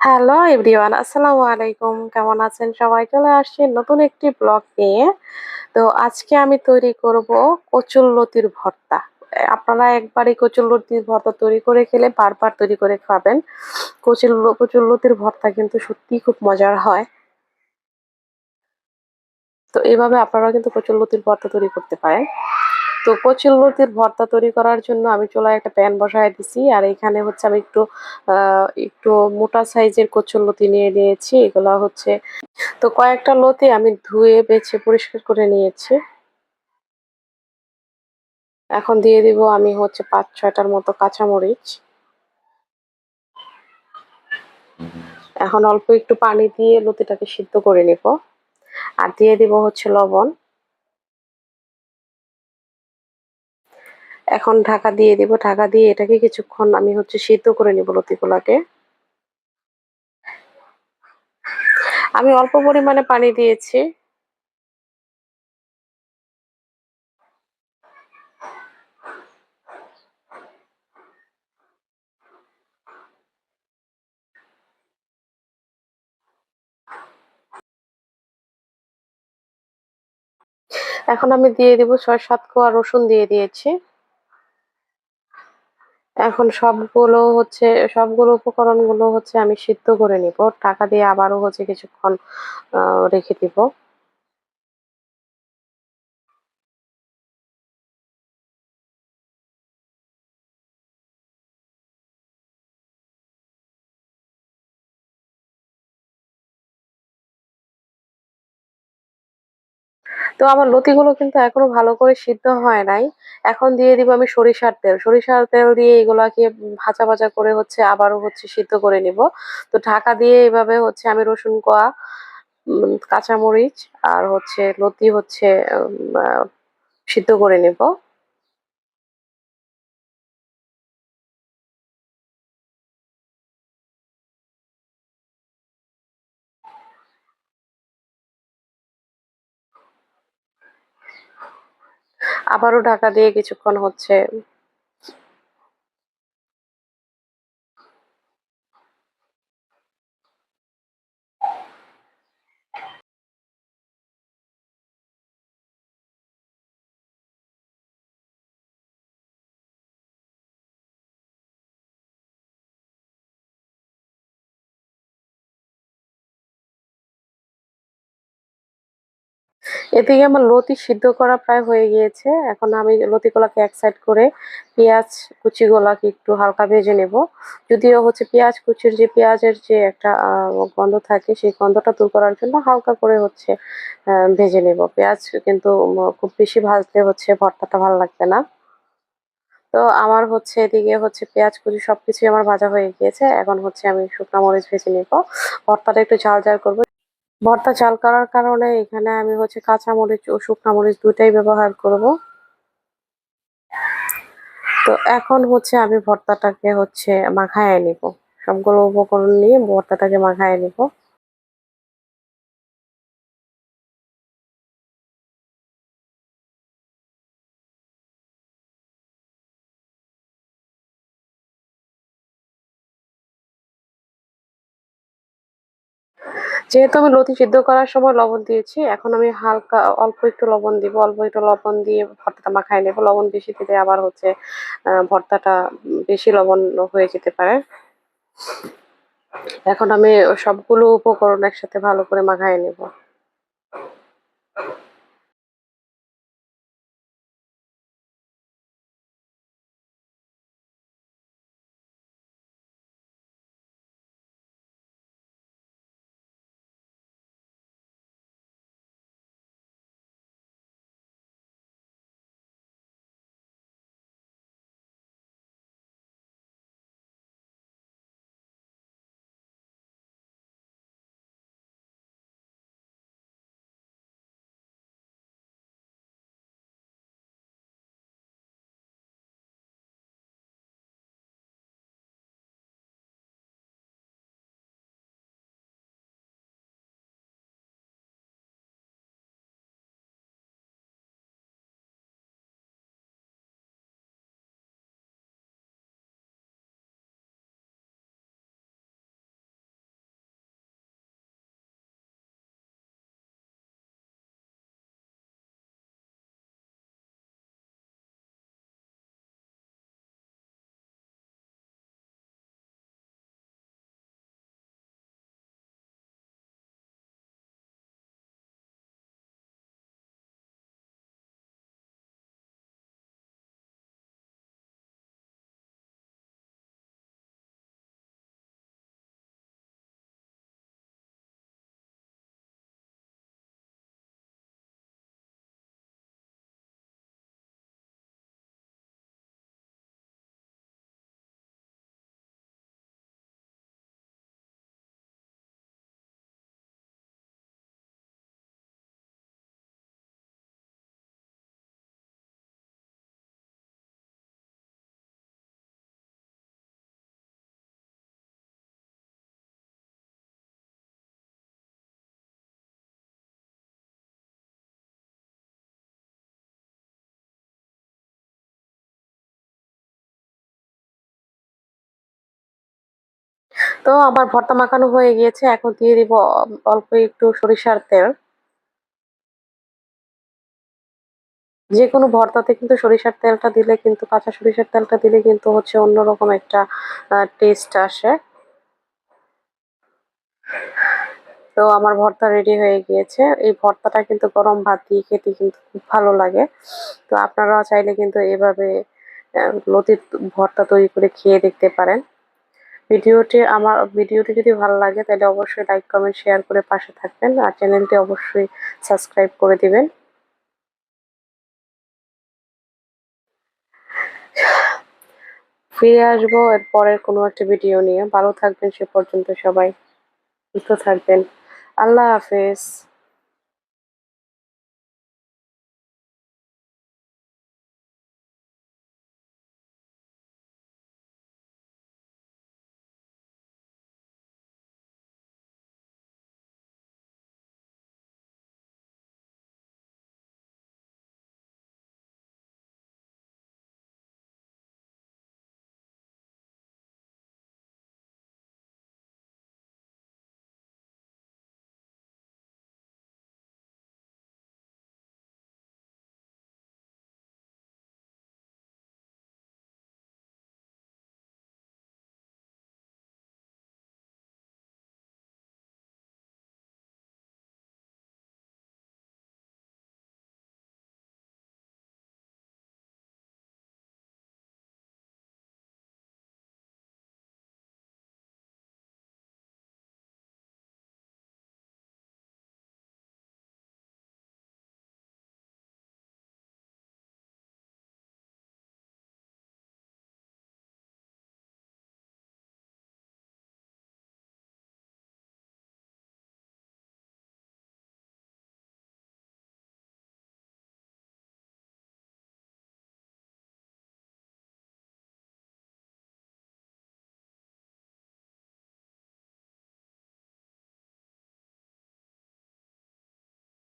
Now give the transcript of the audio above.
Hello everyone, আসসালামু আলাইকুম। কেমন আছেন সবাই? চলে আসছি নতুন একটি ব্লগ নিয়ে। তো আজকে আমি তৈরি করব কচুরলতির ভর্তা। আপনারা একবার এই কচুরলতির ভর্তা তৈরি করে খেলে বারবার তৈরি করে খাবেন। কচুরলতির ভর্তা কিন্তু সত্যিই খুব মজার হয়। তো এভাবে আপনারাও কিন্তু কচুরলতির ভর্তা তৈরি করতে পারেন। তো কচুরলতির ভর্তা তৈরি করার জন্য আমি চুলায় একটা প্যান বসায় দিছি। আর এখানে হচ্ছে আমি একটু মোটা সাইজের কচুরলতি নিয়ে নিয়েছি। এগুলা হচ্ছে, তো কয়েকটা লতি আমি ধুয়ে বেছে পরিষ্কার করে নিয়েছি। এখন দিয়ে দিব আমি হচ্ছে ৫-৬টার মতো কাঁচামরিচ। এখন অল্প একটু পানি দিয়ে লতিটাকে সিদ্ধ করে নেব। আর দিয়ে দিব হচ্ছে লবণ। এখন ঢাকা দিয়ে দিব। ঢাকা দিয়ে এটাকে কিছুক্ষণ আমি হচ্ছে সিদ্ধ করে নিব লতিগুলাকে। আমি অল্প পরিমাণে পানি দিয়েছি। এখন আমি দিয়ে দিব ৬-৭ কোয়া রসুন দিয়ে দিয়েছি। এখন সবগুলো উপকরণগুলো হচ্ছে আমি সিদ্ধ করে নিব। ঢাকা দিয়ে আবারও হচ্ছে কিছুক্ষণ রেখে দিব। তো আমার লতিগুলো কিন্তু এখনো ভালো করে সিদ্ধ হয় নাই। এখন দিয়ে দিব আমি সরিষার তেল। সরিষার তেল দিয়ে এগুলাকে ভাজা ভাজা করে হচ্ছে আবারও হচ্ছে সিদ্ধ করে নিব। তো ঢাকা দিয়ে এভাবে হচ্ছে আমি রসুন কোয়া, কাঁচামরিচ আর হচ্ছে লতি হচ্ছে সিদ্ধ করে নেব। আবারও ঢাকা দিয়ে কিছুক্ষণ হচ্ছে। এদিকে আমার লতি সিদ্ধ করা প্রায় হয়ে গিয়েছে। এখন আমি লতিগুলাকে এক সাইড করে পেঁয়াজ কুচিগুলাকে একটু হালকা ভেজে নেব। যদিও হচ্ছে পেঁয়াজ কুচির যে পেঁয়াজের যে একটা গন্ধ থাকে, সেই গন্ধটা দূর করার জন্য হালকা করে হচ্ছে ভেজে নেব। পেঁয়াজ কিন্তু খুব বেশি ভাজলে হচ্ছে ভর্তাটা ভালো লাগবে না। তো আমার হচ্ছে এদিকে হচ্ছে পেঁয়াজ কুচি সবকিছুই আমার ভাজা হয়ে গিয়েছে। এখন হচ্ছে আমি শুকনা মরিচ ভেজে নেব। ভর্তাটা একটু ঝাল ঝাল করবো। ভর্তা ঝাল করার কারণে এখানে আমি হচ্ছে কাঁচা মরিচ ও শুকনা মরিচ দুটাই ব্যবহার করব। তো এখন হচ্ছে আমি ভর্তাটাকে হচ্ছে মাখায় নিব। সবগুলো উপকরণ নিয়ে ভর্তাটাকে মাখায় নিব। যেহেতু আমি লতি সিদ্ধ করার সময় লবণ দিয়েছি, এখন আমি হালকা অল্প একটু লবণ দিব। অল্প একটু লবণ দিয়ে ভর্তাটা মাখায় নেব। লবণ বেশি দিলে আবার হচ্ছে ভর্তাটা বেশি লবণ হয়ে যেতে পারে। এখন আমি সবগুলো উপকরণ একসাথে ভালো করে মাখায় নেব। তো আমার ভর্তা মাখানো হয়ে গিয়েছে, এখন দিয়ে দিব অল্প একটু সরিষার তেল। যে কোনো ভর্তাতে কিন্তু সরিষার তেলটা দিলে কিন্তু, কাঁচা সরিষার তেলটা দিলে কিন্তু হচ্ছে অন্যরকম একটা টেস্ট আসে। তো আমার ভর্তা রেডি হয়ে গিয়েছে। এই ভর্তাটা কিন্তু গরম ভাত দিয়ে খেতে কিন্তু খুব ভালো লাগে। তো আপনারাও চাইলে কিন্তু এভাবে লতির ভর্তা তৈরি করে খেয়ে দেখতে পারেন। ভিডিওটি যদি ভালো লাগে তাহলে অবশ্যই লাইক কমেন্ট শেয়ার করে পাশে থাকবেন, আর চ্যানেলটি অবশ্যই সাবস্ক্রাইব করে দিবেন। ফিরে আসবো এর পরের কোনো একটা ভিডিও নিয়ে। ভালো থাকবেন সে পর্যন্ত সবাই, সুস্থ থাকবেন। আল্লাহ হাফেজ।